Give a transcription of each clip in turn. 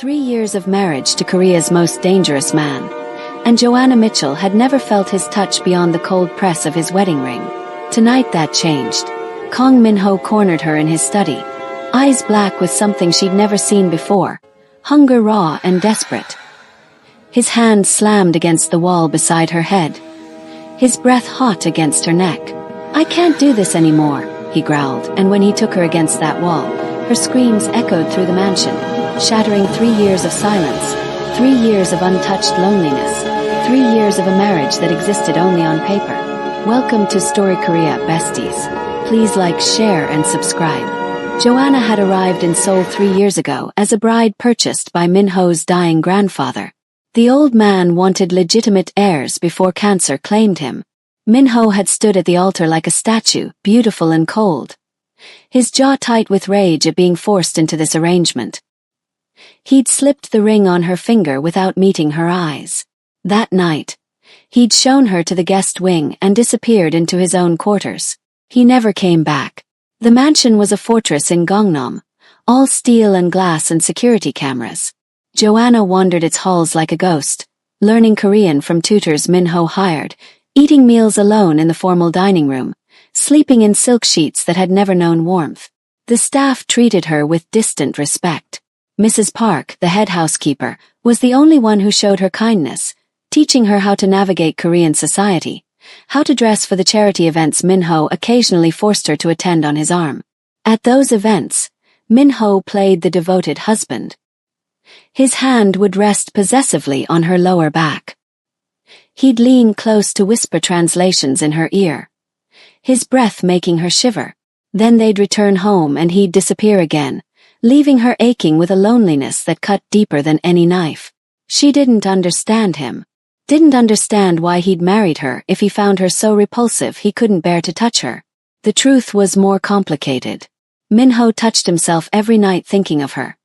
3 years of marriage to Korea's most dangerous man, and Joanna Mitchell had never felt his touch beyond the cold press of his wedding ring. Tonight that changed. Kang Min-ho cornered her in his study, eyes black with something she'd never seen before, hunger raw and desperate. His hand slammed against the wall beside her head, his breath hot against her neck. "I can't do this anymore," he growled, and when he took her against that wall, her screams echoed through the mansion, shattering 3 years of silence, 3 years of untouched loneliness, 3 years of a marriage that existed only on paper. Welcome to Story Korea, besties. Please like, share, and subscribe. Joanna had arrived in Seoul 3 years ago as a bride purchased by Min-ho's dying grandfather. The old man wanted legitimate heirs before cancer claimed him. Min-ho had stood at the altar like a statue, beautiful and cold, his jaw tight with rage at being forced into this arrangement. He'd slipped the ring on her finger without meeting her eyes. That night, he'd shown her to the guest wing and disappeared into his own quarters. He never came back. The mansion was a fortress in Gangnam, all steel and glass and security cameras. Joanna wandered its halls like a ghost, learning Korean from tutors Min-ho hired, eating meals alone in the formal dining room, sleeping in silk sheets that had never known warmth. The staff treated her with distant respect. Mrs. Park, the head housekeeper, was the only one who showed her kindness, teaching her how to navigate Korean society, how to dress for the charity events Min-ho occasionally forced her to attend on his arm. At those events, Min-ho played the devoted husband. His hand would rest possessively on her lower back. He'd lean close to whisper translations in her ear, his breath making her shiver. Then they'd return home and he'd disappear again, leaving her aching with a loneliness that cut deeper than any knife. She didn't understand him. Didn't understand why he'd married her if he found her so repulsive he couldn't bear to touch her. The truth was more complicated. Min-ho touched himself every night thinking of her.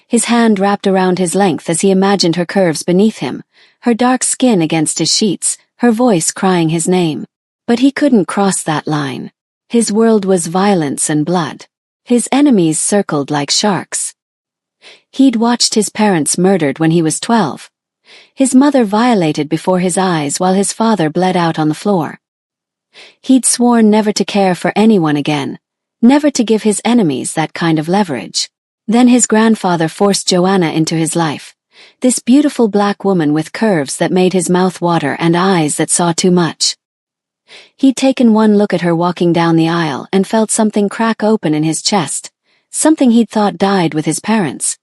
His hand wrapped around his length as he imagined her curves beneath him, her dark skin against his sheets, her voice crying his name. But he couldn't cross that line. His world was violence and blood. His enemies circled like sharks. He'd watched his parents murdered when he was 12. His mother violated before his eyes while his father bled out on the floor. He'd sworn never to care for anyone again, never to give his enemies that kind of leverage. Then his grandfather forced Joanna into his life, this beautiful black woman with curves that made his mouth water and eyes that saw too much. He'd taken one look at her walking down the aisle and felt something crack open in his chest, something he'd thought died with his parents.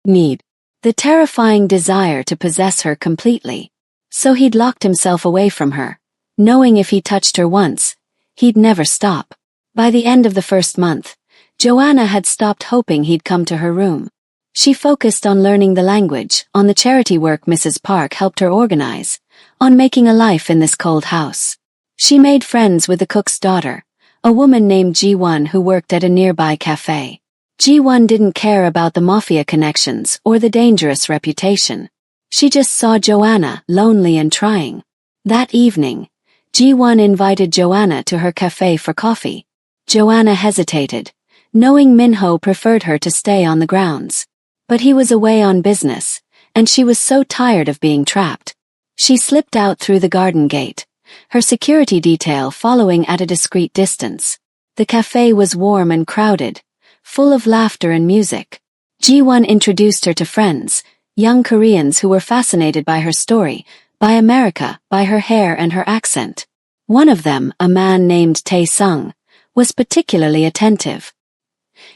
Need. The terrifying desire to possess her completely. So he'd locked himself away from her, knowing if he touched her once, he'd never stop. By the end of the first month, Joanna had stopped hoping he'd come to her room. She focused on learning the language, on the charity work Mrs. Park helped her organize, on making a life in this cold house. She made friends with the cook's daughter, a woman named Ji-won who worked at a nearby cafe. Ji-won didn't care about the Mafia connections or the dangerous reputation. She just saw Joanna, lonely and trying. That evening, Ji-won invited Joanna to her cafe for coffee. Joanna hesitated, knowing Min-ho preferred her to stay on the grounds. But he was away on business, and she was so tired of being trapped. She slipped out through the garden gate, her security detail following at a discreet distance. The cafe was warm and crowded, full of laughter and music. Ji-won introduced her to friends, young Koreans who were fascinated by her story, by America, by her hair and her accent. One of them, a man named Tae-sung, was particularly attentive.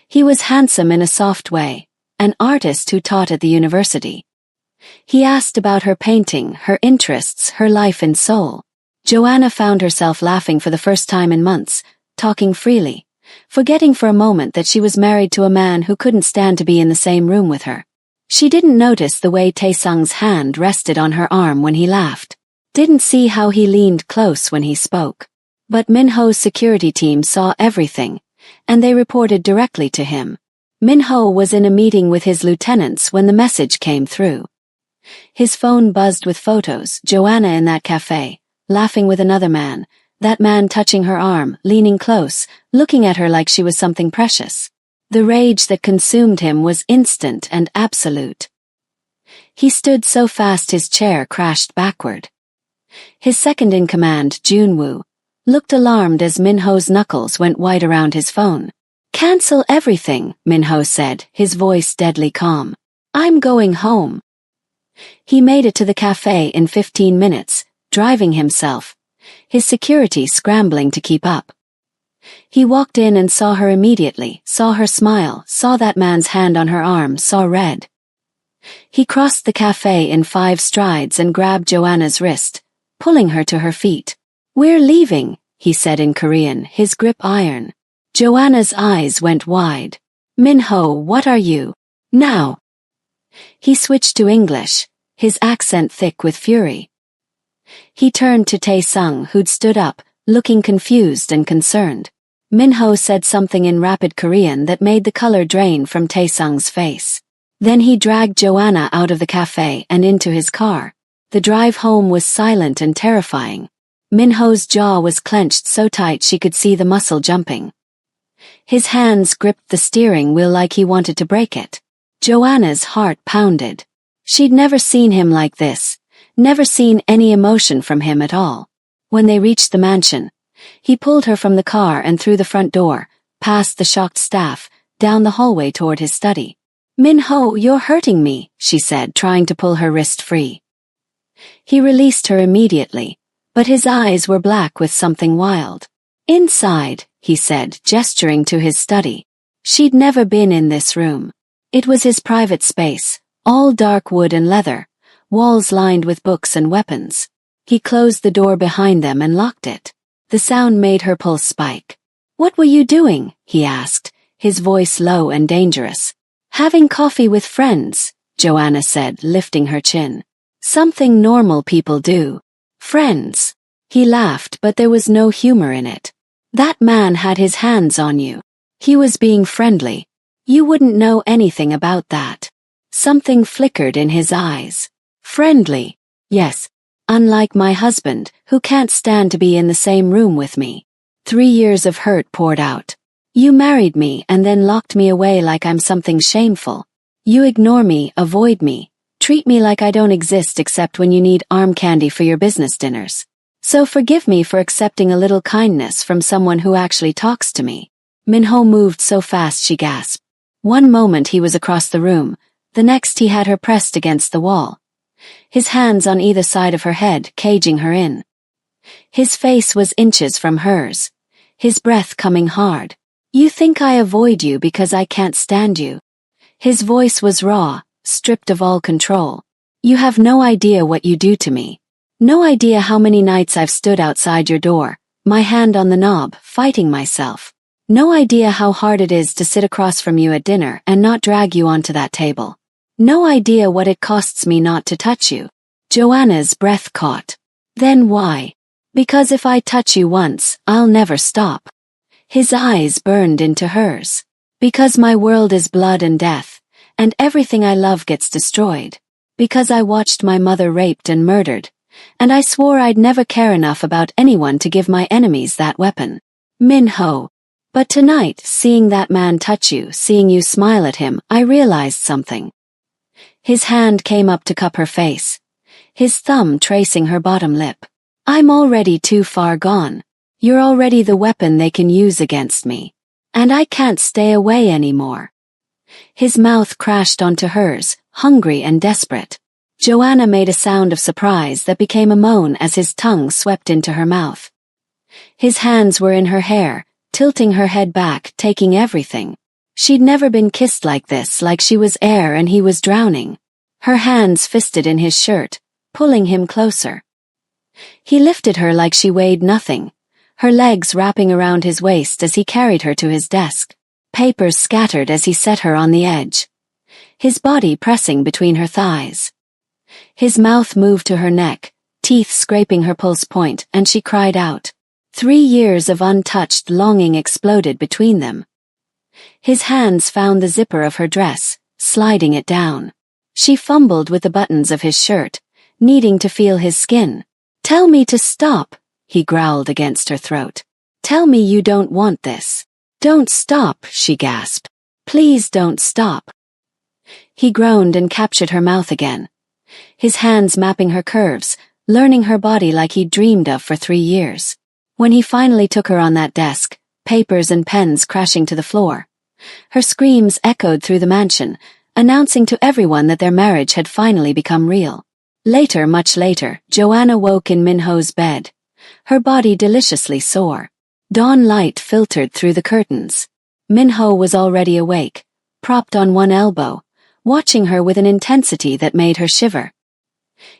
He was handsome in a soft way, an artist who taught at the university. He asked about her painting, her interests, her life in Seoul. Joanna found herself laughing for the first time in months, talking freely, forgetting for a moment that she was married to a man who couldn't stand to be in the same room with her. She didn't notice the way Tae-sung's hand rested on her arm when he laughed, didn't see how he leaned close when he spoke. But Min-ho's security team saw everything, and they reported directly to him. Min-ho was in a meeting with his lieutenants when the message came through. His phone buzzed with photos, Joanna in that cafe, laughing with another man, that man touching her arm, leaning close, looking at her like she was something precious. The rage that consumed him was instant and absolute. He stood so fast his chair crashed backward. His second-in-command, Junwoo, looked alarmed as Minho's knuckles went white around his phone. "Cancel everything," Minho said, his voice deadly calm. "I'm going home." He made it to the cafe in 15 minutes, driving himself, his security scrambling to keep up. He walked in and saw her immediately, saw her smile, saw that man's hand on her arm, saw red. He crossed the cafe in 5 strides and grabbed Joanna's wrist, pulling her to her feet. "We're leaving," he said in Korean, his grip iron. Joanna's eyes went wide. "Minho, what are you? Now." He switched to English, his accent thick with fury. He turned to Tae-sung, who'd stood up, looking confused and concerned. Minho said something in rapid Korean that made the color drain from Tae-sung's face. Then he dragged Joanna out of the cafe and into his car. The drive home was silent and terrifying. Minho's jaw was clenched so tight she could see the muscle jumping. His hands gripped the steering wheel like he wanted to break it. Joanna's heart pounded. She'd never seen him like this, never seen any emotion from him at all. When they reached the mansion, he pulled her from the car and through the front door, past the shocked staff, down the hallway toward his study. "Minho, you're hurting me," she said, trying to pull her wrist free. He released her immediately, but his eyes were black with something wild. "Inside," he said, gesturing to his study. She'd never been in this room. It was his private space, all dark wood and leather, walls lined with books and weapons. He closed the door behind them and locked it. The sound made her pulse spike. "What were you doing?" he asked, his voice low and dangerous. "Having coffee with friends," Joanna said, lifting her chin. "Something normal people do." "Friends." He laughed, but there was no humor in it. "That man had his hands on you. He was being friendly. You wouldn't know anything about that." Something flickered in his eyes. "Friendly? Yes. Unlike my husband, who can't stand to be in the same room with me." 3 years of hurt poured out. "You married me and then locked me away like I'm something shameful. You ignore me, avoid me, treat me like I don't exist except when you need arm candy for your business dinners. So forgive me for accepting a little kindness from someone who actually talks to me." Minho moved so fast she gasped. One moment he was across the room, the next he had her pressed against the wall, his hands on either side of her head, caging her in. His face was inches from hers, his breath coming hard. "You think I avoid you because I can't stand you." His voice was raw, stripped of all control. "You have no idea what you do to me. No idea how many nights I've stood outside your door, my hand on the knob, fighting myself. No idea how hard it is to sit across from you at dinner and not drag you onto that table. No idea what it costs me not to touch you." Joanna's breath caught. "Then why?" "Because if I touch you once, I'll never stop." His eyes burned into hers. "Because my world is blood and death, and everything I love gets destroyed. Because I watched my mother raped and murdered, and I swore I'd never care enough about anyone to give my enemies that weapon. Minho. But tonight, seeing that man touch you, seeing you smile at him, I realized something." His hand came up to cup her face, his thumb tracing her bottom lip. "I'm already too far gone. You're already the weapon they can use against me. And I can't stay away anymore." His mouth crashed onto hers, hungry and desperate. Joanna made a sound of surprise that became a moan as his tongue swept into her mouth. His hands were in her hair, tilting her head back, taking everything. She'd never been kissed like this, like she was air and he was drowning. Her hands fisted in his shirt, pulling him closer. He lifted her like she weighed nothing, her legs wrapping around his waist as he carried her to his desk. Papers scattered as he set her on the edge, his body pressing between her thighs. His mouth moved to her neck, teeth scraping her pulse point, and she cried out. 3 years of untouched longing exploded between them. His hands found the zipper of her dress, sliding it down. She fumbled with the buttons of his shirt, needing to feel his skin. "Tell me to stop," he growled against her throat. "Tell me you don't want this." "Don't stop," she gasped. Please don't stop. He groaned and captured her mouth again, his hands mapping her curves, learning her body like he'd dreamed of for 3 years. When he finally took her on that desk, papers and pens crashing to the floor, her screams echoed through the mansion, announcing to everyone that their marriage had finally become real. Later, much later, Joanna woke in Minho's bed, her body deliciously sore. Dawn light filtered through the curtains. Minho was already awake, propped on one elbow, watching her with an intensity that made her shiver.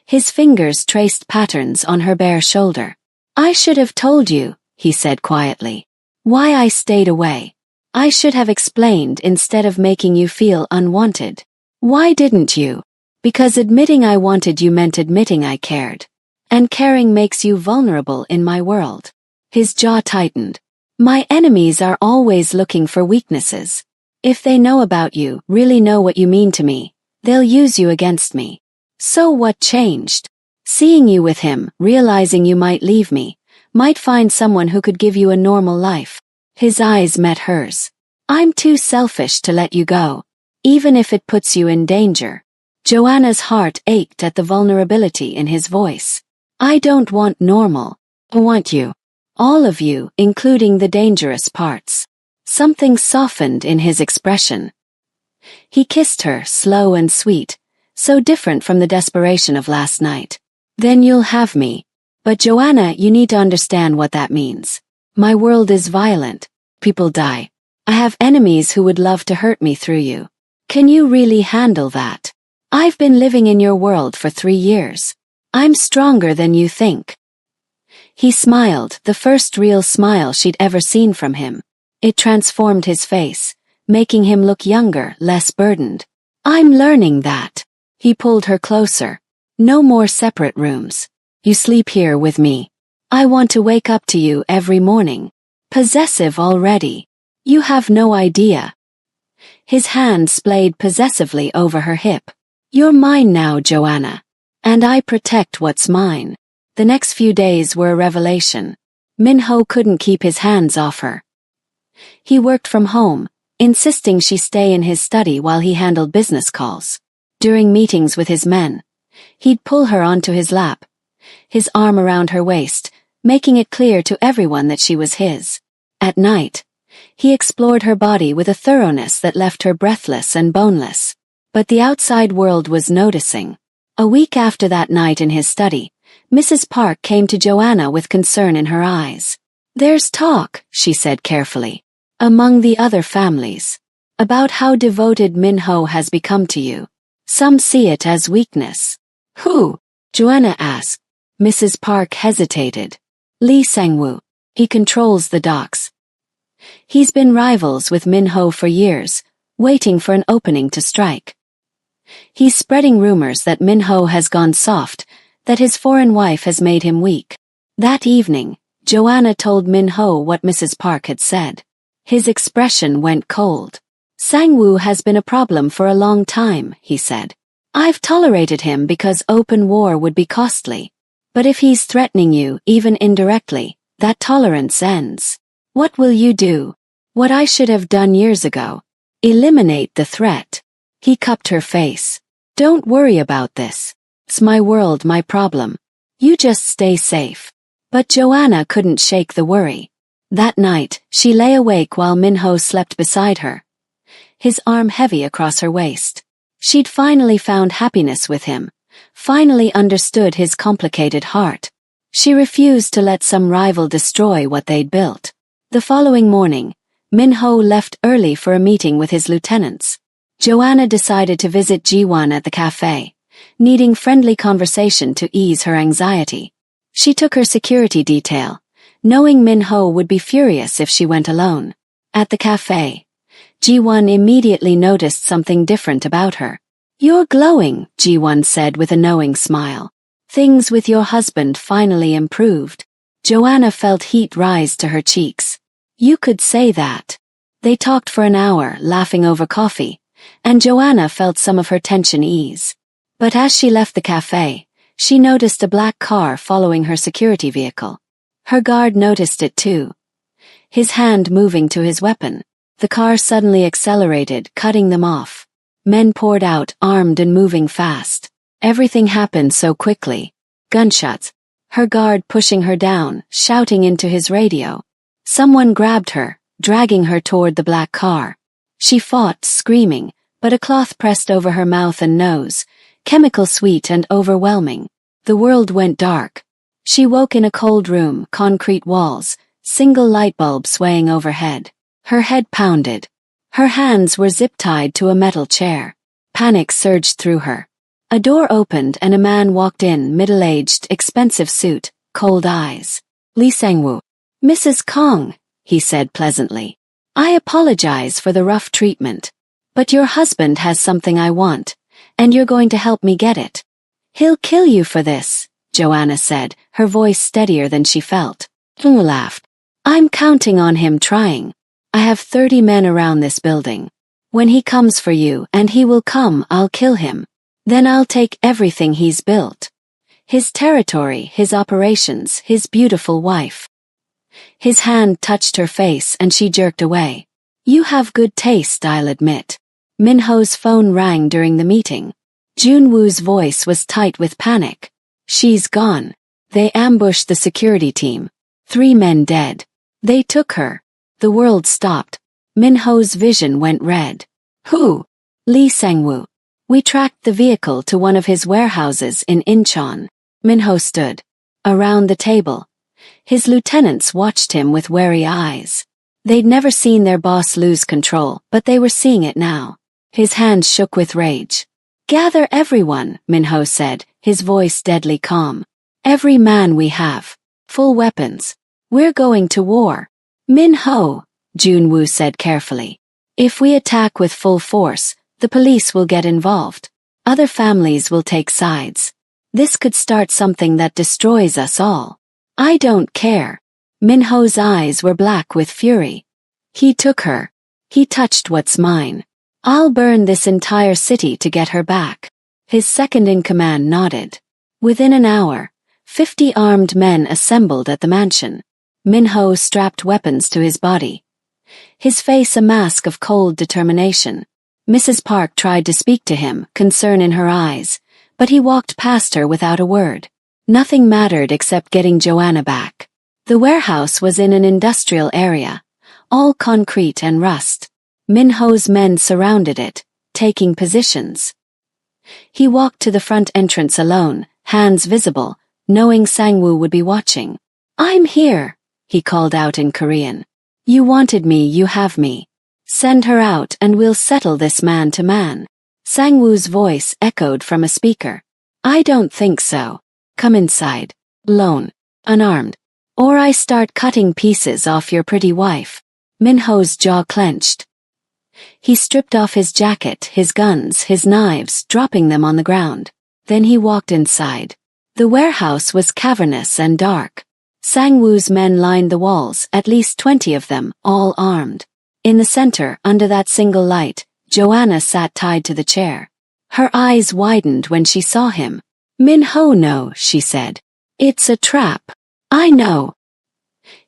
His fingers traced patterns on her bare shoulder. I should have told you, he said quietly, why I stayed away. I should have explained instead of making you feel unwanted. Why didn't you? Because admitting I wanted you meant admitting I cared. And caring makes you vulnerable in my world. His jaw tightened. My enemies are always looking for weaknesses. If they know about you, really know what you mean to me, they'll use you against me. So what changed? Seeing you with him, realizing you might leave me, might find someone who could give you a normal life. His eyes met hers. I'm too selfish to let you go, even if it puts you in danger. Joanna's heart ached at the vulnerability in his voice. I don't want normal. I want you. All of you, including the dangerous parts. Something softened in his expression. He kissed her, slow and sweet, so different from the desperation of last night. Then you'll have me. But Joanna, you need to understand what that means. My world is violent. People die. I have enemies who would love to hurt me through you. Can you really handle that? I've been living in your world for 3 years. I'm stronger than you think. He smiled, the first real smile she'd ever seen from him. It transformed his face, making him look younger, less burdened. I'm learning that. He pulled her closer. No more separate rooms. You sleep here with me. I want to wake up to you every morning. Possessive already. You have no idea. His hand splayed possessively over her hip. You're mine now, Joanna. And I protect what's mine. The next few days were a revelation. Minho couldn't keep his hands off her. He worked from home, insisting she stay in his study while he handled business calls. During meetings with his men, he'd pull her onto his lap, his arm around her waist, making it clear to everyone that she was his. At night, he explored her body with a thoroughness that left her breathless and boneless. But the outside world was noticing. A week after that night in his study, Mrs. Park came to Joanna with concern in her eyes. There's talk, she said carefully, among the other families, about how devoted Minho has become to you. Some see it as weakness. Who? Joanna asked. Mrs. Park hesitated. Lee Sangwoo. He controls the docks. He's been rivals with Minho for years, waiting for an opening to strike. He's spreading rumors that Minho has gone soft, that his foreign wife has made him weak. That evening, Joanna told Minho what Mrs. Park had said. His expression went cold. Sangwoo has been a problem for a long time, he said. I've tolerated him because open war would be costly. But if he's threatening you, even indirectly, that tolerance ends. What will you do? What I should have done years ago. Eliminate the threat. He cupped her face. Don't worry about this. It's my world, my problem. You just stay safe. But Joanna couldn't shake the worry. That night, she lay awake while Minho slept beside her, his arm heavy across her waist. She'd finally found happiness with him, finally understood his complicated heart. She refused to let some rival destroy what they'd built. The following morning, Minho left early for a meeting with his lieutenants. Joanna decided to visit Jiwon at the cafe, needing friendly conversation to ease her anxiety. She took her security detail, knowing Minho would be furious if she went alone. At the cafe, Jiwon immediately noticed something different about her. You're glowing, Jiwon said with a knowing smile. Things with your husband finally improved. Joanna felt heat rise to her cheeks. You could say that. They talked for an hour, laughing over coffee, and Joanna felt some of her tension ease. But as she left the cafe, she noticed a black car following her security vehicle. Her guard noticed it too, his hand moving to his weapon. The car suddenly accelerated, cutting them off. Men poured out, armed and moving fast. Everything happened so quickly. Gunshots. Her guard pushing her down, shouting into his radio. Someone grabbed her, dragging her toward the black car. She fought, screaming, but a cloth pressed over her mouth and nose, chemical sweet and overwhelming. The world went dark. She woke in a cold room, concrete walls, single light bulb swaying overhead. Her head pounded. Her hands were zip-tied to a metal chair. Panic surged through her. A door opened and a man walked in, middle-aged, expensive suit, cold eyes. Lee Sang-woo. "Mrs. Kong," he said pleasantly. "I apologize for the rough treatment. But your husband has something I want, and you're going to help me get it." "He'll kill you for this," Joanna said, her voice steadier than she felt. Kung laughed. "I'm counting on him trying. I have 30 men around this building. When he comes for you, and he will come, I'll kill him. Then I'll take everything he's built. His territory, his operations, his beautiful wife." His hand touched her face and she jerked away. "You have good taste, I'll admit." Minho's phone rang during the meeting. Junwoo's voice was tight with panic. "She's gone. They ambushed the security team. 3 men dead. They took her." The world stopped. Minho's vision went red. "Who?" "Lee Sang-woo. We tracked the vehicle to one of his warehouses in Incheon." Minho stood. Around the table. His lieutenants watched him with wary eyes. They'd never seen their boss lose control, but they were seeing it now. His hands shook with rage. "Gather everyone," Minho said, his voice deadly calm. "Every man we have. Full weapons. We're going to war." "Minho," Junwoo said carefully. "If we attack with full force, the police will get involved. Other families will take sides. This could start something that destroys us all." "I don't care." Minho's eyes were black with fury. "He took her. He touched what's mine. I'll burn this entire city to get her back." His second-in-command nodded. Within an hour, 50 armed men assembled at the mansion. Minho strapped weapons to his body. His face a mask of cold determination. Mrs. Park tried to speak to him, concern in her eyes, but he walked past her without a word. Nothing mattered except getting Joanna back. The warehouse was in an industrial area, all concrete and rust. Minho's men surrounded it, taking positions. He walked to the front entrance alone, hands visible, knowing Sang-woo would be watching. "I'm here," he called out in Korean. "You wanted me, you have me. Send her out and we'll settle this man to man." Sang-woo's voice echoed from a speaker. "I don't think so. Come inside. Alone. Unarmed. Or I start cutting pieces off your pretty wife." Minho's jaw clenched. He stripped off his jacket, his guns, his knives, dropping them on the ground. Then he walked inside. The warehouse was cavernous and dark. Sang-woo's men lined the walls, at least 20 of them, all armed. In the center, under that single light, Joanna sat tied to the chair. Her eyes widened when she saw him. "Minho, no," she said. "It's a trap. I know."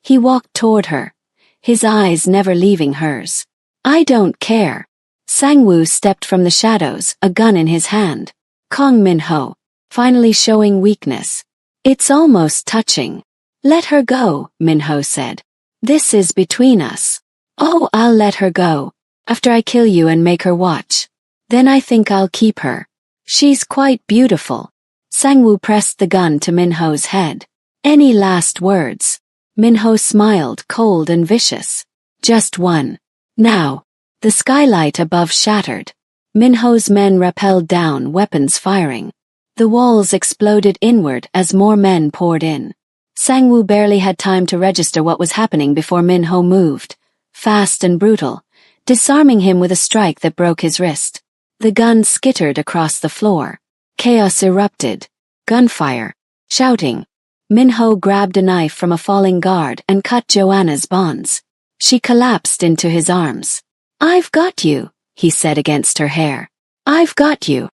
He walked toward her, his eyes never leaving hers. "I don't care." Sang-woo stepped from the shadows, a gun in his hand. Kong Minho, finally showing weakness. "It's almost touching." "Let her go," Minho said. "This is between us." "Oh, I'll let her go. After I kill you and make her watch. Then I think I'll keep her. She's quite beautiful." Sang-woo pressed the gun to Minho's head. "Any last words?" Minho smiled, cold and vicious. "Just one. Now." The skylight above shattered. Minho's men rappelled down, weapons firing. The walls exploded inward as more men poured in. Sang-woo barely had time to register what was happening before Minho moved, fast and brutal, disarming him with a strike that broke his wrist. The gun skittered across the floor. Chaos erupted. Gunfire. Shouting. Minho grabbed a knife from a falling guard and cut Joanna's bonds. She collapsed into his arms. "I've got you," he said against her hair. "I've got you."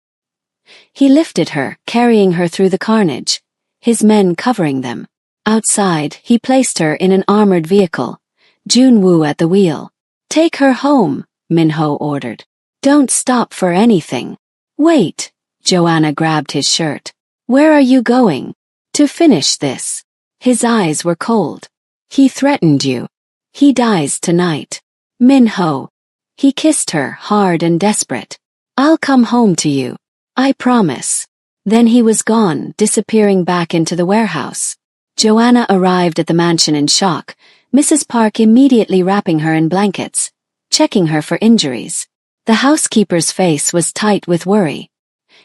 He lifted her, carrying her through the carnage, his men covering them. Outside, he placed her in an armored vehicle, Junwoo at the wheel. Take her home, Minho ordered. Don't stop for anything. Wait, Joanna grabbed his shirt. Where are you going? To finish this. His eyes were cold. He threatened you. He dies tonight. Minho. He kissed her, hard and desperate. I'll come home to you. I promise. Then he was gone, disappearing back into the warehouse. Joanna arrived at the mansion in shock, Mrs. Park immediately wrapping her in blankets, checking her for injuries. The housekeeper's face was tight with worry.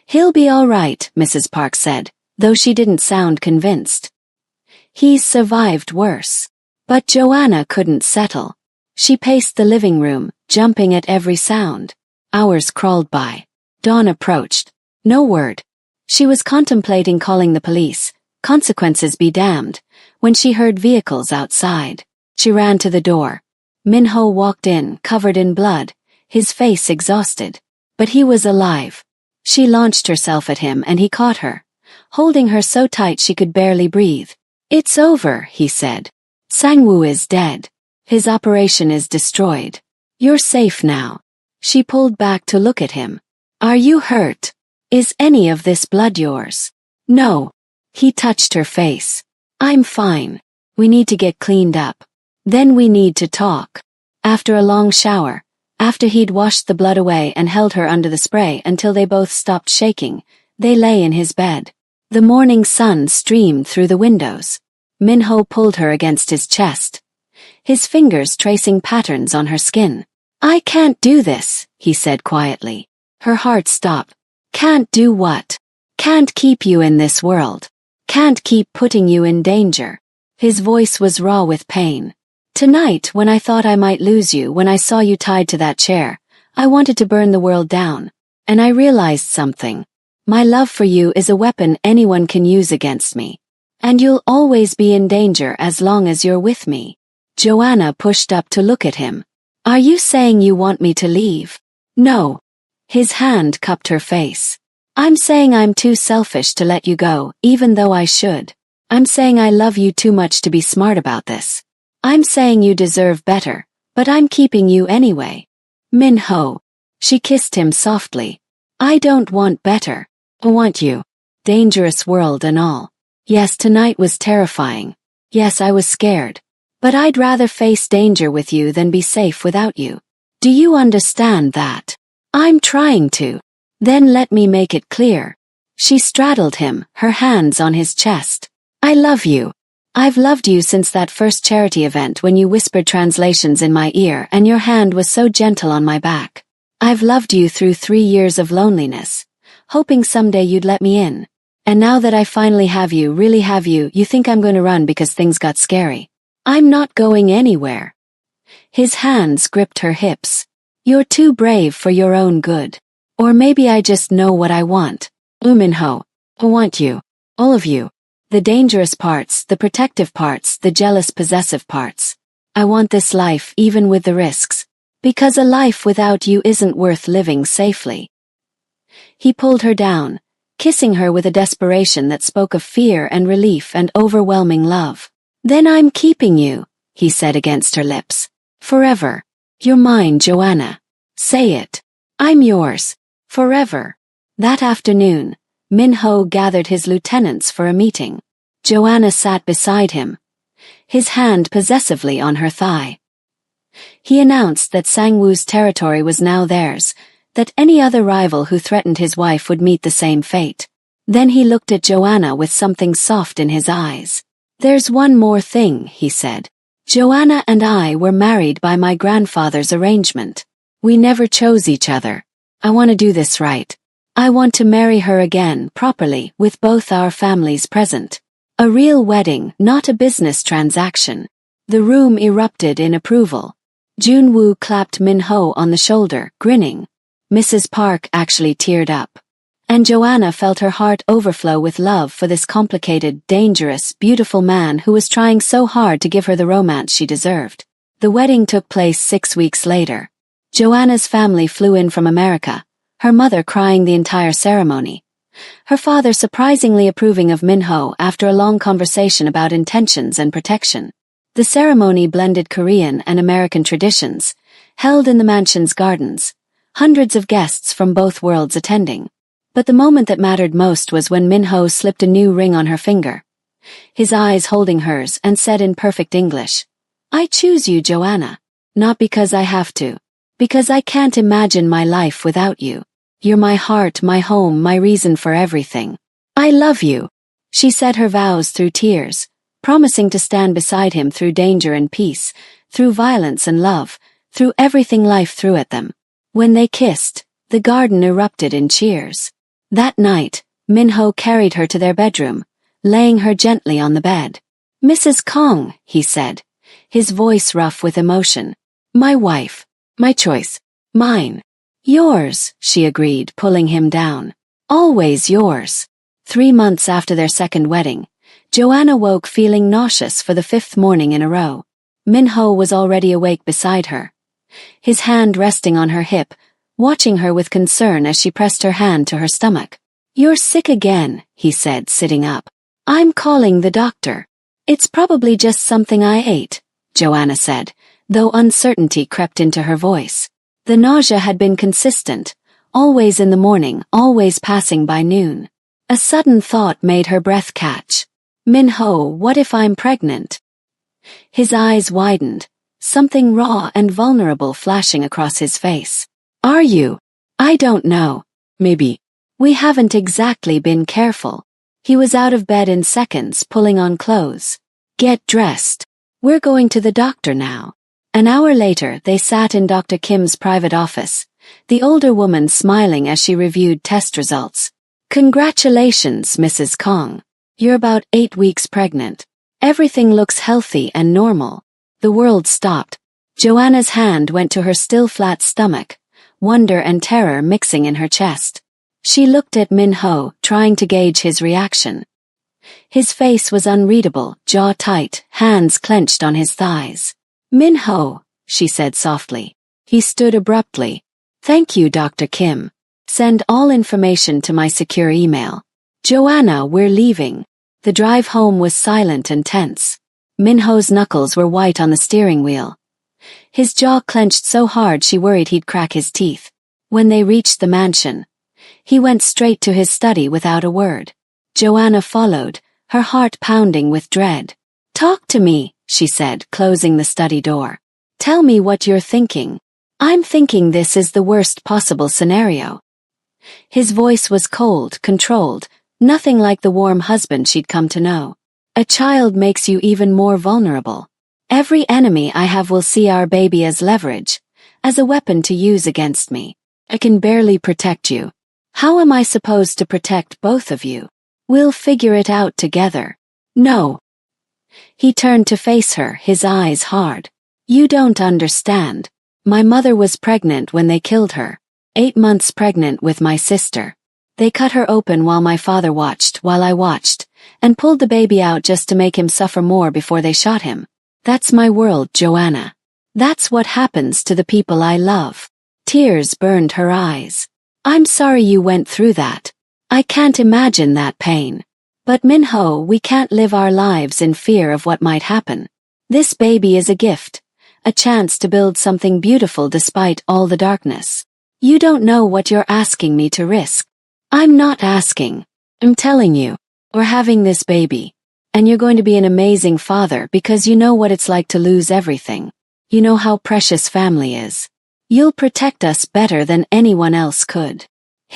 He'll be all right, Mrs. Park said, though she didn't sound convinced. He's survived worse. But Joanna couldn't settle. She paced the living room, jumping at every sound. Hours crawled by. Dawn approached. No word. She was contemplating calling the police, consequences be damned, when she heard vehicles outside. She ran to the door. Minho walked in, covered in blood, his face exhausted. But he was alive. She launched herself at him and he caught her, holding her so tight she could barely breathe. It's over, he said. Sang-woo is dead. His operation is destroyed. You're safe now. She pulled back to look at him. Are you hurt? Is any of this blood yours? No. He touched her face. I'm fine. We need to get cleaned up. Then we need to talk. After a long shower, after he'd washed the blood away and held her under the spray until they both stopped shaking, they lay in his bed. The morning sun streamed through the windows. Minho pulled her against his chest, his fingers tracing patterns on her skin. I can't do this, he said quietly. Her heart stopped. Can't do what? Can't keep you in this world. Can't keep putting you in danger. His voice was raw with pain. Tonight, when I thought I might lose you, when I saw you tied to that chair, I wanted to burn the world down. And I realized something. My love for you is a weapon anyone can use against me. And you'll always be in danger as long as you're with me. Joanna pushed up to look at him. Are you saying you want me to leave? No. His hand cupped her face. I'm saying I'm too selfish to let you go, even though I should. I'm saying I love you too much to be smart about this. I'm saying you deserve better, but I'm keeping you anyway. Minho. She kissed him softly. I don't want better. I want you. Dangerous world and all. Yes, tonight was terrifying. Yes, I was scared. But I'd rather face danger with you than be safe without you. Do you understand that? I'm trying to. Then let me make it clear. She straddled him, her hands on his chest. I love you. I've loved you since that first charity event when you whispered translations in my ear and your hand was so gentle on my back. I've loved you through 3 years of loneliness, hoping someday you'd let me in. And now that I finally have you, really have you, you think I'm going to run because things got scary. I'm not going anywhere. His hands gripped her hips. You're too brave for your own good. Or maybe I just know what I want. Minho. I want you. All of you. The dangerous parts, the protective parts, the jealous possessive parts. I want this life even with the risks. Because a life without you isn't worth living safely. He pulled her down, kissing her with a desperation that spoke of fear and relief and overwhelming love. Then I'm keeping you, he said against her lips. Forever. You're mine, Joanna. Say it. I'm yours. Forever. That afternoon, Minho gathered his lieutenants for a meeting. Joanna sat beside him, his hand possessively on her thigh. He announced that Sang-woo's territory was now theirs, that any other rival who threatened his wife would meet the same fate. Then he looked at Joanna with something soft in his eyes. There's one more thing, he said. Joanna and I were married by my grandfather's arrangement. We never chose each other. I want to do this right. I want to marry her again, properly, with both our families present. A real wedding, not a business transaction. The room erupted in approval. Junwoo clapped Minho on the shoulder, grinning. Mrs. Park actually teared up. And Joanna felt her heart overflow with love for this complicated, dangerous, beautiful man who was trying so hard to give her the romance she deserved. The wedding took place 6 weeks later. Joanna's family flew in from America, her mother crying the entire ceremony. Her father surprisingly approving of Minho after a long conversation about intentions and protection. The ceremony blended Korean and American traditions, held in the mansion's gardens, hundreds of guests from both worlds attending. But the moment that mattered most was when Minho slipped a new ring on her finger, his eyes holding hers, and said in perfect English, "I choose you, Joanna. Not because I have to. Because I can't imagine my life without you. You're my heart, my home, my reason for everything. I love you." She said her vows through tears, promising to stand beside him through danger and peace, through violence and love, through everything life threw at them. When they kissed, the garden erupted in cheers. That night, Minho carried her to their bedroom, laying her gently on the bed. "Mrs. Kong," he said, his voice rough with emotion. "My wife. My choice. Mine." "Yours," she agreed, pulling him down. "Always yours." 3 months after their second wedding, Joanna woke feeling nauseous for the 5th morning in a row. Minho was already awake beside her, his hand resting on her hip, watching her with concern as she pressed her hand to her stomach. "You're sick again," he said, sitting up. "I'm calling the doctor." "It's probably just something I ate," Joanna said, though uncertainty crept into her voice. The nausea had been consistent, always in the morning, always passing by noon. A sudden thought made her breath catch. "Minho, what if I'm pregnant?" His eyes widened, something raw and vulnerable flashing across his face. "Are you?" "I don't know. Maybe. We haven't exactly been careful." He was out of bed in seconds, pulling on clothes. "Get dressed. We're going to the doctor now." An hour later, they sat in Dr. Kim's private office, the older woman smiling as she reviewed test results. "Congratulations, Mrs. Kong. You're about 8 weeks pregnant. Everything looks healthy and normal." The world stopped. Joanna's hand went to her still flat stomach, wonder and terror mixing in her chest. She looked at Minho, trying to gauge his reaction. His face was unreadable, jaw tight, hands clenched on his thighs. "Minho," she said softly. He stood abruptly. "Thank you, Dr. Kim. Send all information to my secure email." "Joanna, we're leaving." The drive home was silent and tense. Minho's knuckles were white on the steering wheel. His jaw clenched so hard she worried he'd crack his teeth. When they reached the mansion, he went straight to his study without a word. Joanna followed, her heart pounding with dread. "Talk to me," she said, closing the study door. "Tell me what you're thinking." "I'm thinking this is the worst possible scenario." His voice was cold, controlled, nothing like the warm husband she'd come to know. "A child makes you even more vulnerable. Every enemy I have will see our baby as leverage, as a weapon to use against me. I can barely protect you. How am I supposed to protect both of you? We'll figure it out together." "No." He turned to face her, his eyes hard. "You don't understand. My mother was pregnant when they killed her. 8 months pregnant with my sister. They cut her open while my father watched, while I watched, and pulled the baby out just to make him suffer more before they shot him. That's my world, Joanna. That's what happens to the people I love." Tears burned her eyes. "I'm sorry you went through that. I can't imagine that pain. But Minho, we can't live our lives in fear of what might happen. This baby is a gift, a chance to build something beautiful despite all the darkness. You don't know what you're asking me to risk." "I'm not asking. I'm telling you. We're having this baby. And you're going to be an amazing father because you know what it's like to lose everything. You know how precious family is. You'll protect us better than anyone else could."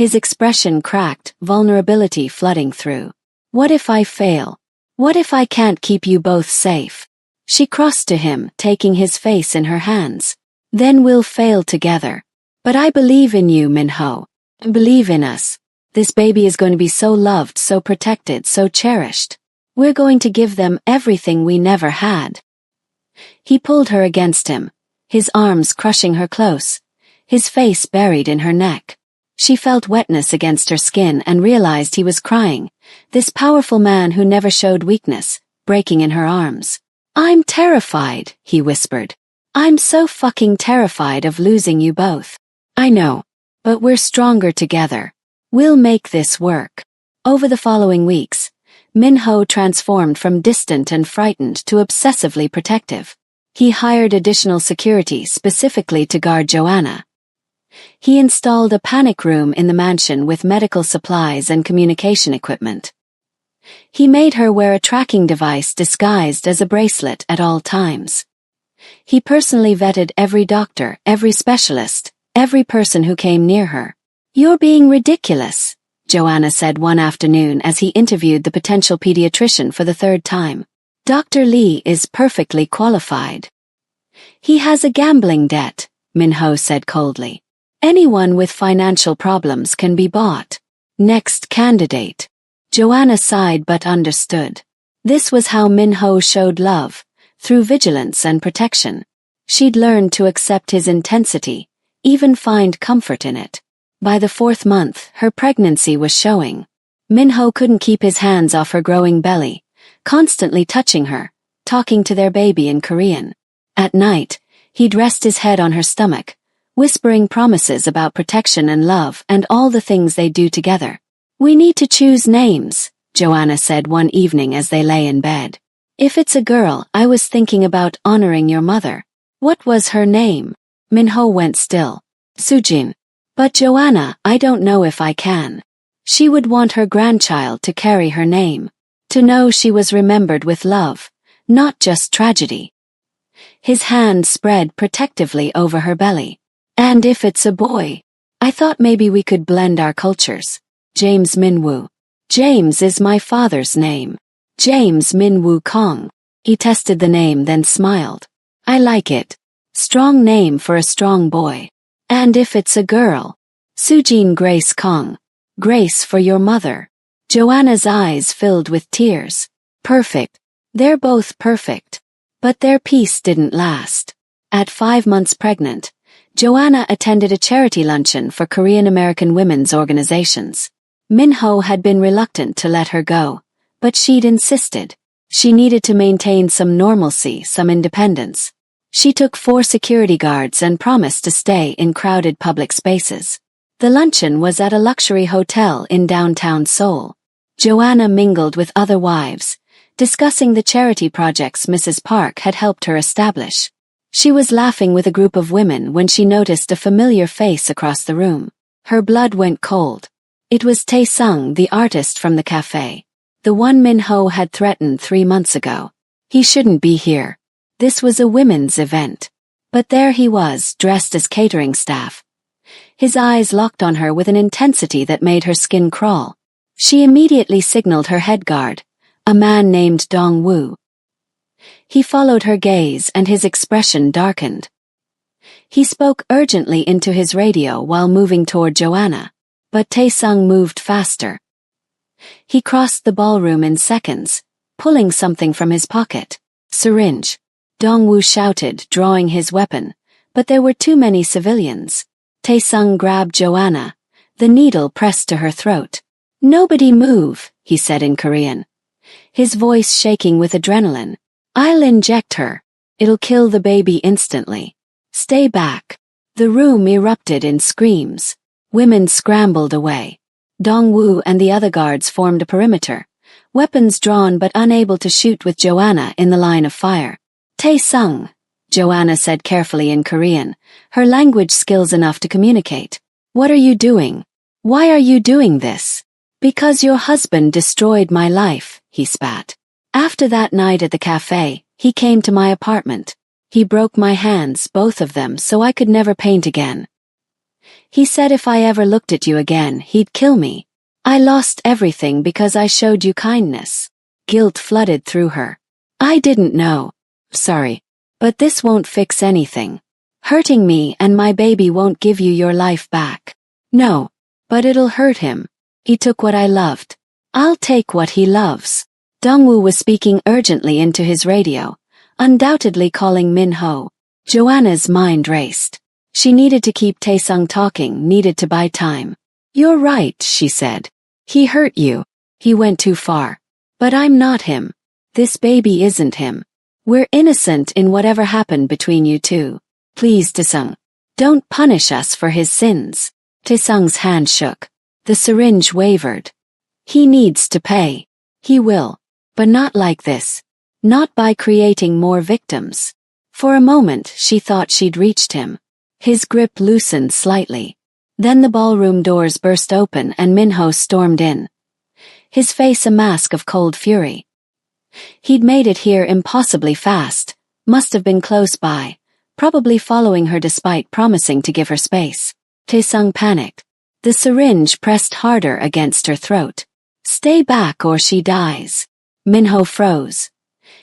His expression cracked, vulnerability flooding through. "What if I fail? What if I can't keep you both safe?" She crossed to him, taking his face in her hands. "Then we'll fail together. But I believe in you, Minho. I believe in us. This baby is going to be so loved, so protected, so cherished. We're going to give them everything we never had." He pulled her against him, his arms crushing her close, his face buried in her neck. She felt wetness against her skin and realized he was crying, this powerful man who never showed weakness, breaking in her arms. "I'm terrified," he whispered. "I'm so fucking terrified of losing you both." "I know. But we're stronger together. We'll make this work." Over the following weeks, Minho transformed from distant and frightened to obsessively protective. He hired additional security specifically to guard Joanna. He installed a panic room in the mansion with medical supplies and communication equipment. He made her wear a tracking device disguised as a bracelet at all times. He personally vetted every doctor, every specialist, every person who came near her. "You're being ridiculous," Joanna said one afternoon as he interviewed the potential pediatrician for the third time. "Dr. Lee is perfectly qualified." "He has a gambling debt," Min-ho said coldly. "Anyone with financial problems can be bought." Next candidate. Joanna sighed but understood. This was how Min-ho showed love, through vigilance and protection. She'd learned to accept his intensity, even find comfort in it. By the 4th month, her pregnancy was showing. Min-ho couldn't keep his hands off her growing belly, constantly touching her, talking to their baby in Korean. At night, he'd rest his head on her stomach, whispering promises about protection and love and all the things they'd do together. "We need to choose names," Joanna said one evening as they lay in bed. "If it's a girl, I was thinking about honoring your mother." "What was her name?" Min-ho went still. "Sujin." "But Joanna, I don't know if I can." She would want her grandchild to carry her name, to know she was remembered with love, not just tragedy. His hand spread protectively over her belly. "And if it's a boy? I thought maybe we could blend our cultures." "James Min-woo." "James is my father's name." "James Min-woo Kong." He tested the name then smiled. "I like it. Strong name for a strong boy." "And if it's a girl?" "Sujin Grace Kong." "Grace for your mother." Joanna's eyes filled with tears. "Perfect. They're both perfect." But their peace didn't last. At 5 months pregnant, Joanna attended a charity luncheon for Korean American women's organizations. Min-ho had been reluctant to let her go, but she'd insisted. She needed to maintain some normalcy, some independence. She took 4 security guards and promised to stay in crowded public spaces. The luncheon was at a luxury hotel in downtown Seoul. Joanna mingled with other wives, discussing the charity projects Mrs. Park had helped her establish. She was laughing with a group of women when she noticed a familiar face across the room. Her blood went cold. It was Tae-sung, the artist from the cafe. The one Min-ho had threatened 3 months ago. He shouldn't be here. This was a women's event. But there he was, dressed as catering staff. His eyes locked on her with an intensity that made her skin crawl. She immediately signaled her head guard, a man named Dong-woo. He followed her gaze and his expression darkened. He spoke urgently into his radio while moving toward Joanna, but Tae-sung moved faster. He crossed the ballroom in seconds, pulling something from his pocket. "Syringe." Dong-woo shouted, drawing his weapon, but there were too many civilians. Tae-sung grabbed Joanna, the needle pressed to her throat. "Nobody move," he said in Korean, his voice shaking with adrenaline. "I'll inject her. It'll kill the baby instantly. Stay back." The room erupted in screams. Women scrambled away. Dong-woo and the other guards formed a perimeter, weapons drawn but unable to shoot with Joanna in the line of fire. "Tae-sung," Joanna said carefully in Korean, her language skills enough to communicate. "What are you doing? Why are you doing this?" "Because your husband destroyed my life," he spat. "After that night at the cafe, he came to my apartment. He broke my hands, both of them, so I could never paint again. He said if I ever looked at you again, he'd kill me. I lost everything because I showed you kindness." Guilt flooded through her. "I didn't know. Sorry. But this won't fix anything. Hurting me and my baby won't give you your life back." "No. But it'll hurt him. He took what I loved. I'll take what he loves." Dongwoo was speaking urgently into his radio, undoubtedly calling Min-ho. Joanna's mind raced. She needed to keep Tae-sung talking, needed to buy time. "You're right," she said. "He hurt you. He went too far. But I'm not him. This baby isn't him. We're innocent in whatever happened between you two. Please, Tae-sung. Don't punish us for his sins." Tae-sung's hand shook. The syringe wavered. "He needs to pay. He will. But not like this. Not by creating more victims." For a moment, she thought she'd reached him. His grip loosened slightly. Then the ballroom doors burst open and Minho stormed in. His face a mask of cold fury. He'd made it here impossibly fast, must have been close by, probably following her despite promising to give her space. Taesung panicked. The syringe pressed harder against her throat. Stay back or she dies. Minho froze.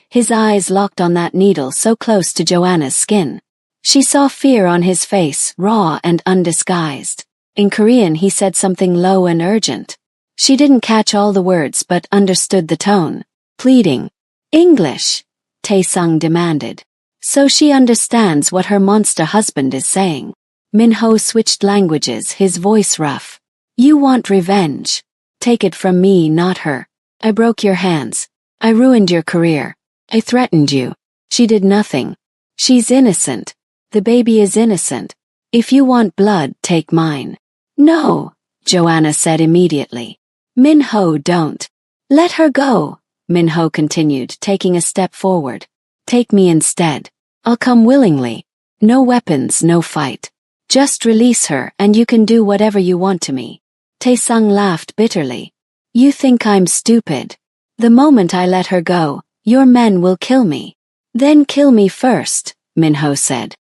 His eyes locked on that needle so close to Joanna's skin. She saw fear on his face, raw and undisguised. In Korean he said something low and urgent. She didn't catch all the words but understood the tone. Pleading. English, Taesung demanded. So she understands what her monster husband is saying. Minho switched languages, his voice rough. You want revenge. Take it from me, not her. I broke your hands. I ruined your career. I threatened you. She did nothing. She's innocent. The baby is innocent. If you want blood, take mine. No, Joanna said immediately. Minho, don't. Let her go, Minho continued, taking a step forward. Take me instead. I'll come willingly. No weapons, no fight. Just release her and you can do whatever you want to me. Taesung laughed bitterly. You think I'm stupid. The moment I let her go, your men will kill me. Then kill me first, Minho said.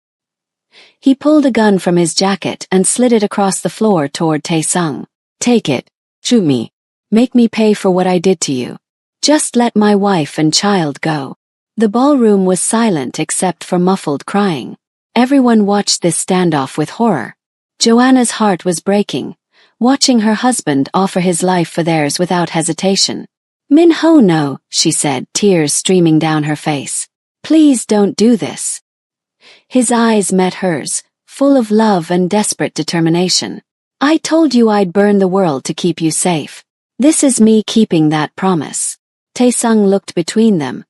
He pulled a gun from his jacket and slid it across the floor toward Taesung. Take it. Shoot me. Make me pay for what I did to you. Just let my wife and child go. The ballroom was silent except for muffled crying. Everyone watched this standoff with horror. Joanna's heart was breaking, watching her husband offer his life for theirs without hesitation. Minho, no, she said, tears streaming down her face. Please don't do this. His eyes met hers, full of love and desperate determination. I told you I'd burn the world to keep you safe. This is me keeping that promise. Taesung looked between them.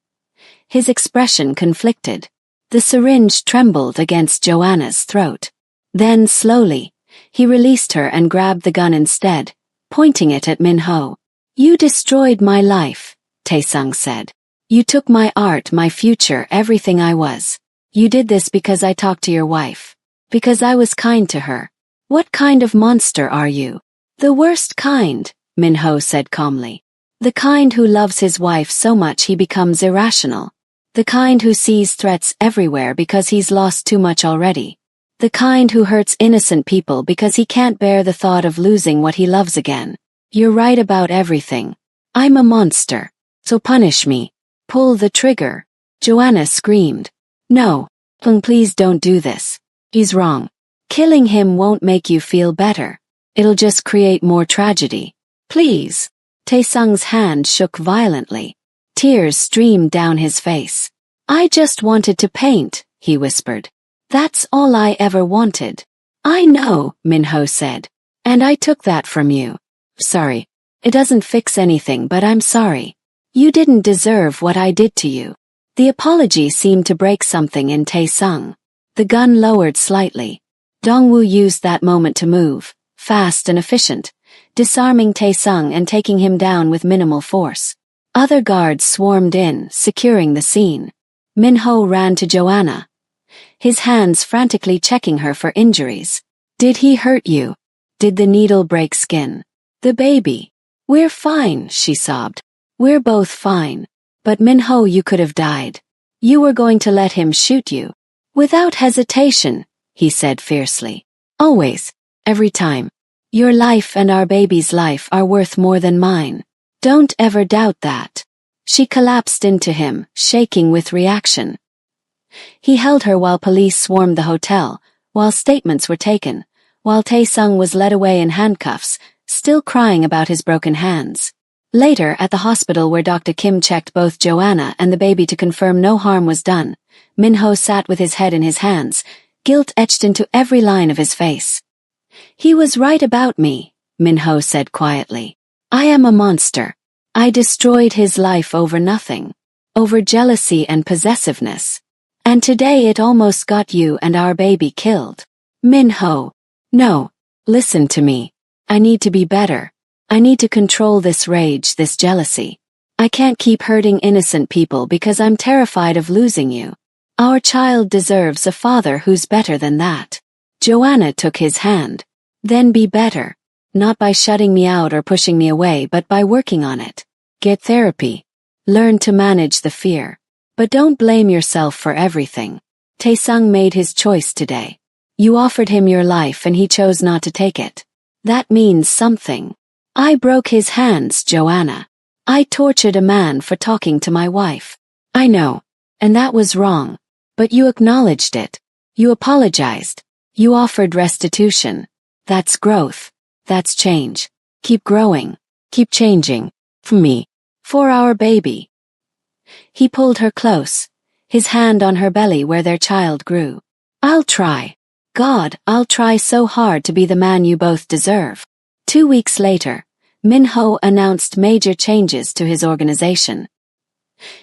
His expression conflicted. The syringe trembled against Joanna's throat. Then, slowly, he released her and grabbed the gun instead, pointing it at Minho. You destroyed my life, Taesung said. You took my art, my future, everything I was. You did this because I talked to your wife. Because I was kind to her. What kind of monster are you? The worst kind, Minho said calmly. The kind who loves his wife so much he becomes irrational. The kind who sees threats everywhere because he's lost too much already. The kind who hurts innocent people because he can't bear the thought of losing what he loves again. You're right about everything. I'm a monster. So punish me. Pull the trigger. Joanna screamed. No, please don't do this. He's wrong. Killing him won't make you feel better. It'll just create more tragedy. Please. Taesung's hand shook violently. Tears streamed down his face. I just wanted to paint, he whispered. That's all I ever wanted. I know, Minho said. And I took that from you. Sorry. It doesn't fix anything, but I'm sorry. You didn't deserve what I did to you. The apology seemed to break something in Taesung. The gun lowered slightly. Dongwoo used that moment to move, fast and efficient, disarming Taesung and taking him down with minimal force. Other guards swarmed in, securing the scene. Minho ran to Joanna, his hands frantically checking her for injuries. Did he hurt you? Did the needle break skin? The baby. We're fine, she sobbed. We're both fine. But Minho, you could have died. You were going to let him shoot you. Without hesitation, he said fiercely. Always. Every time. Your life and our baby's life are worth more than mine. Don't ever doubt that. She collapsed into him, shaking with reaction. He held her while police swarmed the hotel, while statements were taken, while Taesung was led away in handcuffs, still crying about his broken hands. Later, at the hospital where Dr. Kim checked both Joanna and the baby to confirm no harm was done, Minho sat with his head in his hands, guilt etched into every line of his face. He was right about me, Minho said quietly. I am a monster. I destroyed his life over nothing. Over jealousy and possessiveness. And today it almost got you and our baby killed. Minho. No. Listen to me. I need to be better. I need to control this rage, this jealousy. I can't keep hurting innocent people because I'm terrified of losing you. Our child deserves a father who's better than that. Joanna took his hand. Then be better. Not by shutting me out or pushing me away, but by working on it. Get therapy. Learn to manage the fear. But don't blame yourself for everything. Taesung made his choice today. You offered him your life and he chose not to take it. That means something. I broke his hands, Joanna. I tortured a man for talking to my wife. I know. And that was wrong. But you acknowledged it. You apologized. You offered restitution. That's growth. That's change. Keep growing. Keep changing. For me. For our baby. He pulled her close, his hand on her belly where their child grew. I'll try. God, I'll try so hard to be the man you both deserve. 2 weeks later, Min-ho announced major changes to his organization.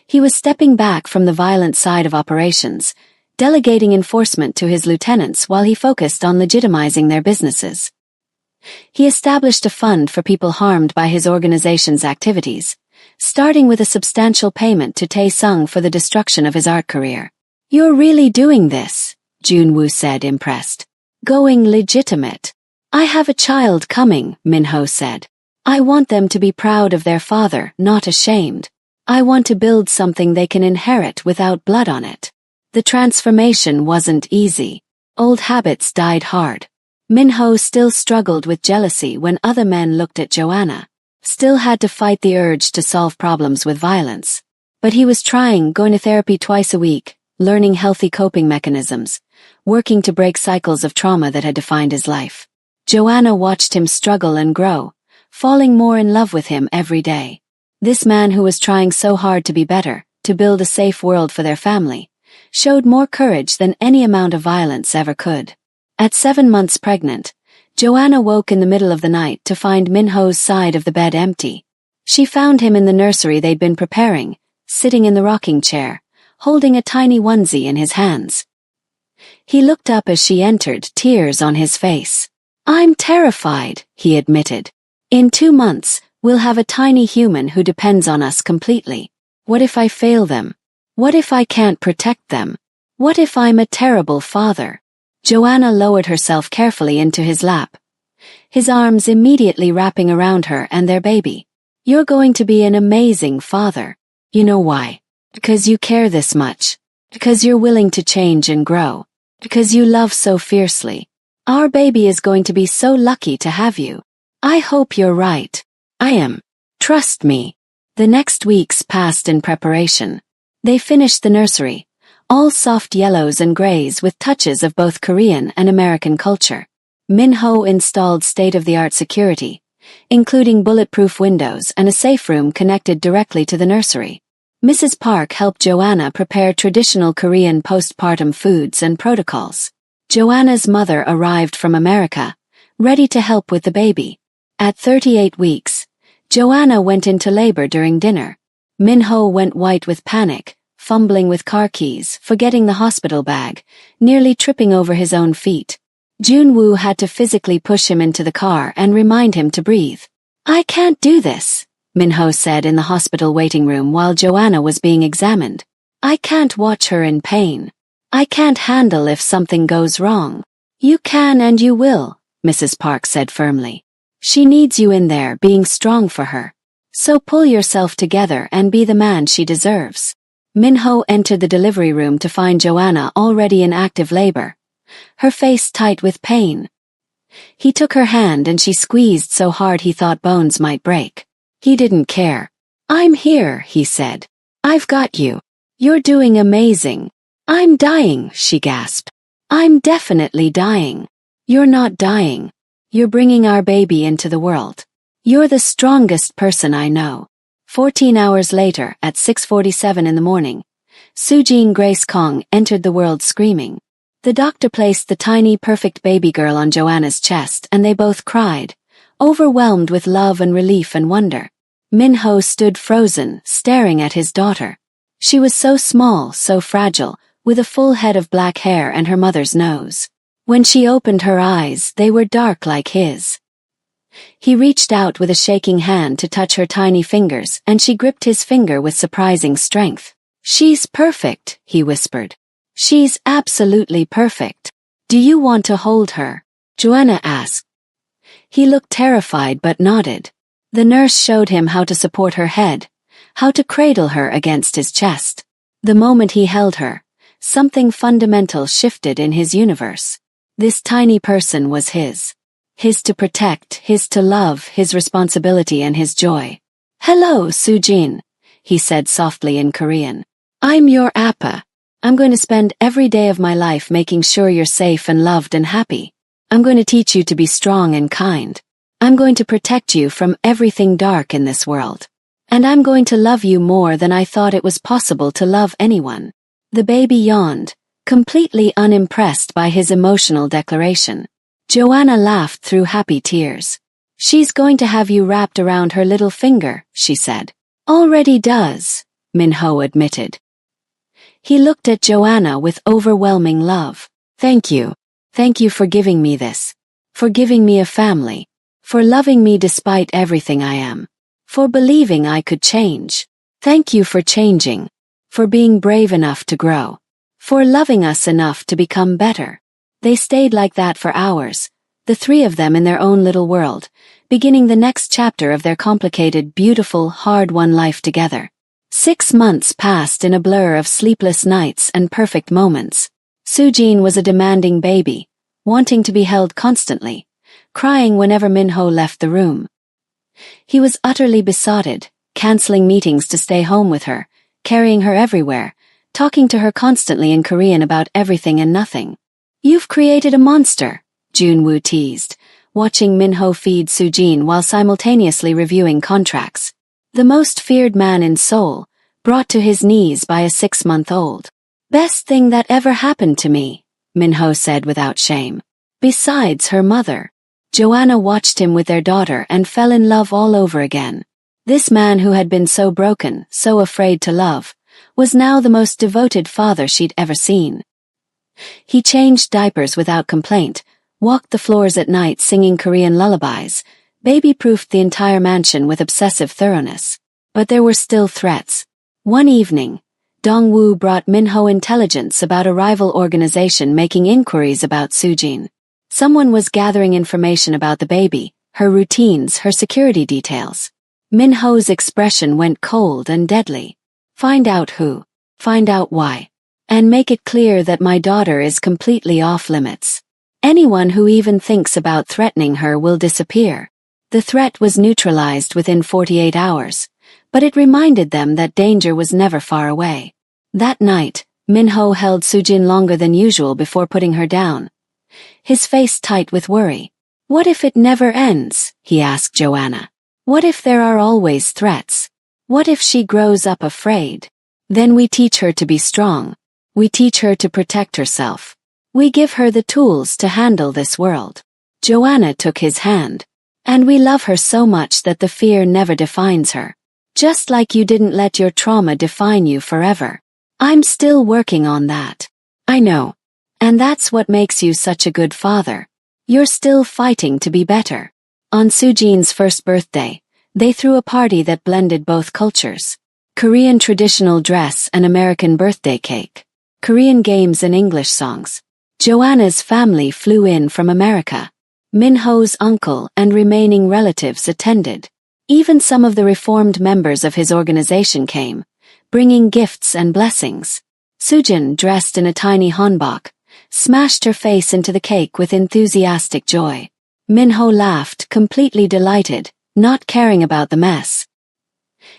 He was stepping back from the violent side of operations, delegating enforcement to his lieutenants while he focused on legitimizing their businesses. He established a fund for people harmed by his organization's activities, starting with a substantial payment to Taesung for the destruction of his art career. You're really doing this, Junwoo said, impressed. Going legitimate. I have a child coming, Min-ho said. I want them to be proud of their father, not ashamed. I want to build something they can inherit without blood on it. The transformation wasn't easy. Old habits died hard. Min-ho still struggled with jealousy when other men looked at Joanna. Still had to fight the urge to solve problems with violence. But he was trying, going to therapy twice a week, learning healthy coping mechanisms, working to break cycles of trauma that had defined his life. Joanna watched him struggle and grow, falling more in love with him every day. This man who was trying so hard to be better, to build a safe world for their family, showed more courage than any amount of violence ever could. At 7 months pregnant, Joanna woke in the middle of the night to find Min-ho's side of the bed empty. She found him in the nursery they'd been preparing, sitting in the rocking chair, holding a tiny onesie in his hands. He looked up as she entered, tears on his face. I'm terrified, he admitted. In 2 months, we'll have a tiny human who depends on us completely. What if I fail them? What if I can't protect them? What if I'm a terrible father? Joanna lowered herself carefully into his lap, his arms immediately wrapping around her and their baby. You're going to be an amazing father. You know why? Because you care this much. Because you're willing to change and grow. Because you love so fiercely. Our baby is going to be so lucky to have you. I hope you're right. I am. Trust me. The next weeks passed in preparation. They finished the nursery, all soft yellows and grays with touches of both Korean and American culture. Min-ho installed state-of-the-art security, including bulletproof windows and a safe room connected directly to the nursery. Mrs. Park helped Joanna prepare traditional Korean postpartum foods and protocols. Joanna's mother arrived from America, ready to help with the baby. At 38 weeks, Joanna went into labor during dinner. Min-ho went white with panic, fumbling with car keys, forgetting the hospital bag, nearly tripping over his own feet. Junwoo had to physically push him into the car and remind him to breathe. I can't do this, Min-ho said in the hospital waiting room while Joanna was being examined. I can't watch her in pain. I can't handle if something goes wrong. You can and you will, Mrs. Park said firmly. She needs you in there being strong for her. So pull yourself together and be the man she deserves. Min-ho entered the delivery room to find Joanna already in active labor, her face tight with pain. He took her hand and she squeezed so hard he thought bones might break. He didn't care. I'm here, he said. I've got you. You're doing amazing. I'm dying, she gasped. I'm definitely dying. You're not dying. You're bringing our baby into the world. You're the strongest person I know. 14 hours later, at 6:47 in the morning, Sujin Grace Kong entered the world screaming. The doctor placed the tiny, perfect baby girl on Joanna's chest and they both cried, overwhelmed with love and relief and wonder. Min-ho stood frozen, staring at his daughter. She was so small, so fragile, with a full head of black hair and her mother's nose. When she opened her eyes, they were dark like his. He reached out with a shaking hand to touch her tiny fingers, and she gripped his finger with surprising strength. She's perfect, he whispered. She's absolutely perfect. Do you want to hold her? Joanna asked. He looked terrified but nodded. The nurse showed him how to support her head, how to cradle her against his chest. The moment he held her, something fundamental shifted in his universe. This tiny person was his. His to protect, his to love, his responsibility and his joy. Hello, Sujin, he said softly in Korean. I'm your appa. I'm going to spend every day of my life making sure you're safe and loved and happy. I'm going to teach you to be strong and kind. I'm going to protect you from everything dark in this world. And I'm going to love you more than I thought it was possible to love anyone. The baby yawned, completely unimpressed by his emotional declaration. Joanna laughed through happy tears. She's going to have you wrapped around her little finger, she said. Already does, Minho admitted. He looked at Joanna with overwhelming love. Thank you. Thank you for giving me this. For giving me a family. For loving me despite everything I am. For believing I could change. Thank you for changing. For being brave enough to grow. For loving us enough to become better. They stayed like that for hours, the three of them in their own little world, beginning the next chapter of their complicated, beautiful, hard-won life together. 6 months passed in a blur of sleepless nights and perfect moments. Sujin was a demanding baby, wanting to be held constantly, crying whenever Minho left the room. He was utterly besotted, canceling meetings to stay home with her, carrying her everywhere, talking to her constantly in Korean about everything and nothing. You've created a monster, Junwoo teased, watching Minho feed Sujin while simultaneously reviewing contracts. The most feared man in Seoul, brought to his knees by a 6-month-old. Best thing that ever happened to me, Minho said without shame. Besides her mother. Joanna watched him with their daughter and fell in love all over again. This man who had been so broken, so afraid to love, was now the most devoted father she'd ever seen. He changed diapers without complaint, walked the floors at night singing Korean lullabies, baby-proofed the entire mansion with obsessive thoroughness. But there were still threats. One evening, Dong-woo brought Minho intelligence about a rival organization making inquiries about Sujin. Someone was gathering information about the baby, her routines, her security details. Minho's expression went cold and deadly. Find out who. Find out why. And make it clear that my daughter is completely off limits. Anyone who even thinks about threatening her will disappear. The threat was neutralized within 48 hours, but it reminded them that danger was never far away. That night, Minho held Sujin longer than usual before putting her down. His face tight with worry. What if it never ends? He asked Joanna. What if there are always threats? What if she grows up afraid? Then we teach her to be strong. We teach her to protect herself. We give her the tools to handle this world. Joanna took his hand. And we love her so much that the fear never defines her. Just like you didn't let your trauma define you forever. I'm still working on that. I know. And that's what makes you such a good father. You're still fighting to be better. On Sujin's first birthday, they threw a party that blended both cultures. Korean traditional dress and American birthday cake. Korean games and English songs. Joanna's family flew in from America. Minho's uncle and remaining relatives attended. Even some of the reformed members of his organization came, bringing gifts and blessings. Sujin, dressed in a tiny hanbok, smashed her face into the cake with enthusiastic joy. Minho laughed, completely delighted, not caring about the mess.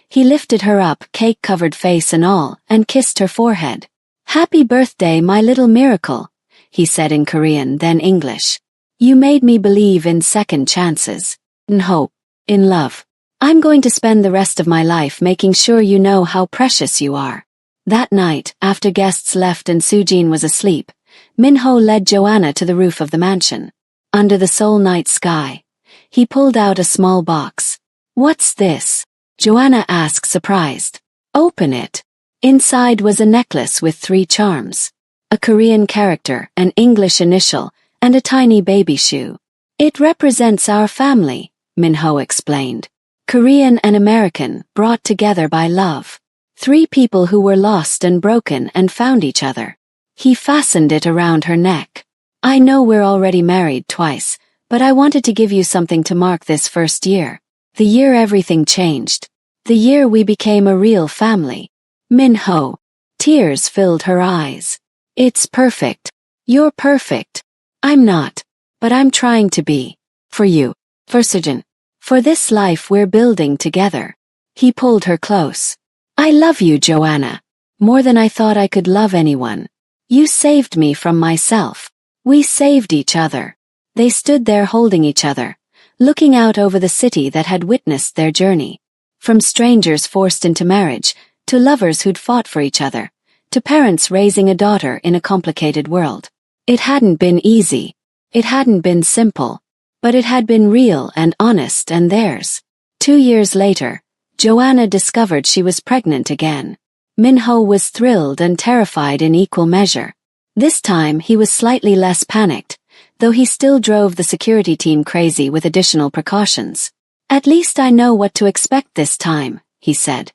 He lifted her up, cake-covered face and all, and kissed her forehead. Happy birthday, my little miracle, he said in Korean, then English. You made me believe in second chances, in hope, in love. I'm going to spend the rest of my life making sure you know how precious you are. That night, after guests left and Sujin was asleep, Minho led Joanna to the roof of the mansion. Under the Seoul night sky, he pulled out a small box. What's this? Joanna asked, surprised. Open it. Inside was a necklace with 3 charms. A Korean character, an English initial, and a tiny baby shoe. It represents our family, Minho explained. Korean and American, brought together by love. 3 people who were lost and broken and found each other. He fastened it around her neck. I know we're already married twice, but I wanted to give you something to mark this first year. The year everything changed. The year we became a real family. Min-ho. Tears filled her eyes. It's perfect. You're perfect. I'm not. But I'm trying to be. For you. For Sujin. For this life we're building together. He pulled her close. I love you, Joanna. More than I thought I could love anyone. You saved me from myself. We saved each other. They stood there holding each other, looking out over the city that had witnessed their journey. From strangers forced into marriage, to lovers who'd fought for each other, to parents raising a daughter in a complicated world. It hadn't been easy. It hadn't been simple. But it had been real and honest and theirs. 2 years later, Joanna discovered she was pregnant again. Min-ho was thrilled and terrified in equal measure. This time he was slightly less panicked, though he still drove the security team crazy with additional precautions. At least I know what to expect this time, he said,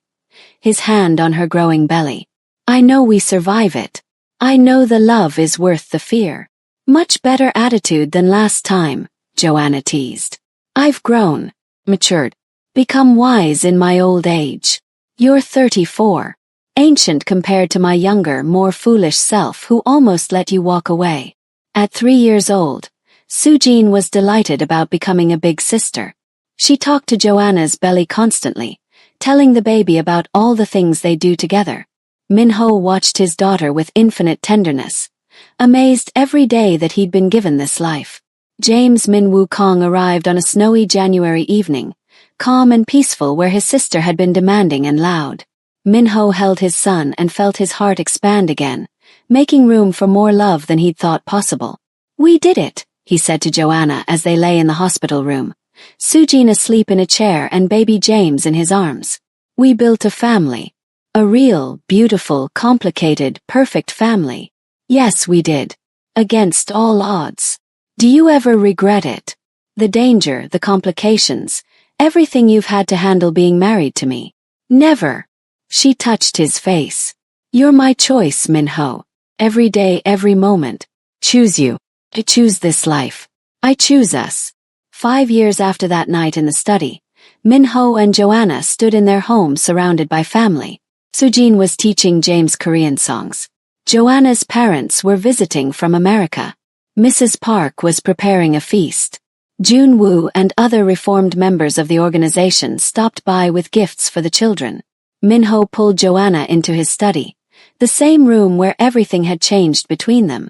his hand on her growing belly. I know we survive it. I know the love is worth the fear. Much better attitude than last time, Joanna teased. I've grown, matured, become wise in my old age. You're 34. Ancient compared to my younger, more foolish self who almost let you walk away. At 3 years old, Sujin was delighted about becoming a big sister. She talked to Joanna's belly constantly, telling the baby about all the things they do together. Min-ho watched his daughter with infinite tenderness, amazed every day that he'd been given this life. James Min-woo Kong arrived on a snowy January evening, calm and peaceful where his sister had been demanding and loud. Min-ho held his son and felt his heart expand again, making room for more love than he'd thought possible. We did it, he said to Joanna as they lay in the hospital room, Sujin asleep in a chair and baby James in his arms. We built a family. A real, beautiful, complicated, perfect family. Yes, we did. Against all odds. Do you ever regret it? The danger, the complications, everything you've had to handle being married to me. Never. She touched his face. You're my choice, Min-ho. Every day, every moment. Choose you. I choose this life. I choose us. 5 years after that night in the study, Min-ho and Joanna stood in their home surrounded by family. Sujin was teaching James Korean songs. Joanna's parents were visiting from America. Mrs. Park was preparing a feast. Jun Woo and other reformed members of the organization stopped by with gifts for the children. Min-ho pulled Joanna into his study, the same room where everything had changed between them.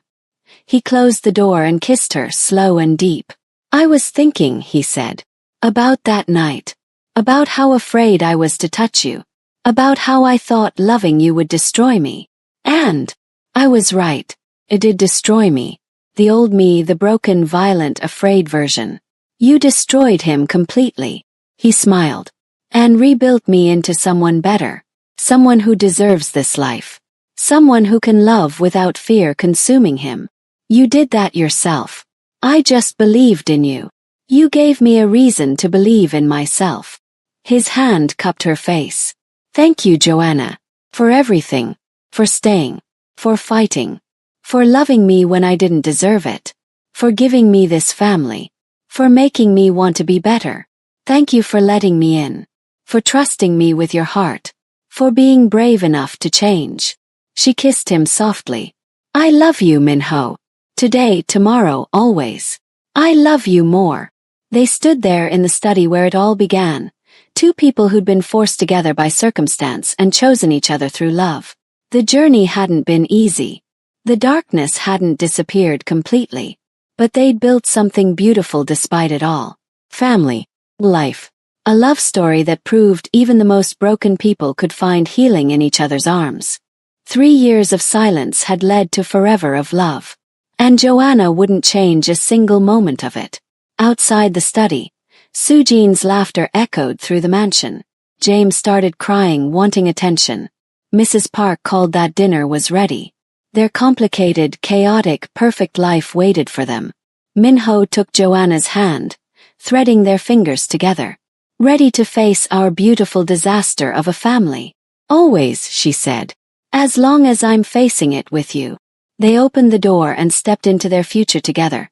He closed the door and kissed her slow and deep. I was thinking, he said, about that night, about how afraid I was to touch you, about how I thought loving you would destroy me. And I was right. It did destroy me. The old me, the broken, violent, afraid version. You destroyed him completely. He smiled. And rebuilt me into someone better. Someone who deserves this life. Someone who can love without fear consuming him. You did that yourself. I just believed in you. You gave me a reason to believe in myself. His hand cupped her face. Thank you, Joanna. For everything. For staying. For fighting. For loving me when I didn't deserve it. For giving me this family. For making me want to be better. Thank you for letting me in. For trusting me with your heart. For being brave enough to change. She kissed him softly. I love you, Min-ho. Today, tomorrow, always. I love you more. They stood there in the study where it all began. Two people who'd been forced together by circumstance and chosen each other through love. The journey hadn't been easy. The darkness hadn't disappeared completely. But they'd built something beautiful despite it all. Family. Life. A love story that proved even the most broken people could find healing in each other's arms. 3 years of silence had led to forever of love. And Joanna wouldn't change a single moment of it. Outside the study, Sujin's laughter echoed through the mansion. James started crying, wanting attention. Mrs. Park called that dinner was ready. Their complicated, chaotic, perfect life waited for them. Min-ho took Joanna's hand, threading their fingers together. Ready to face our beautiful disaster of a family. Always, she said. As long as I'm facing it with you. They opened the door and stepped into their future together.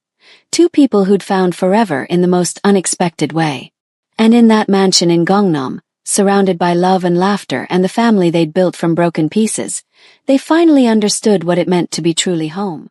Two people who'd found forever in the most unexpected way. And in that mansion in Gangnam, surrounded by love and laughter and the family they'd built from broken pieces, they finally understood what it meant to be truly home.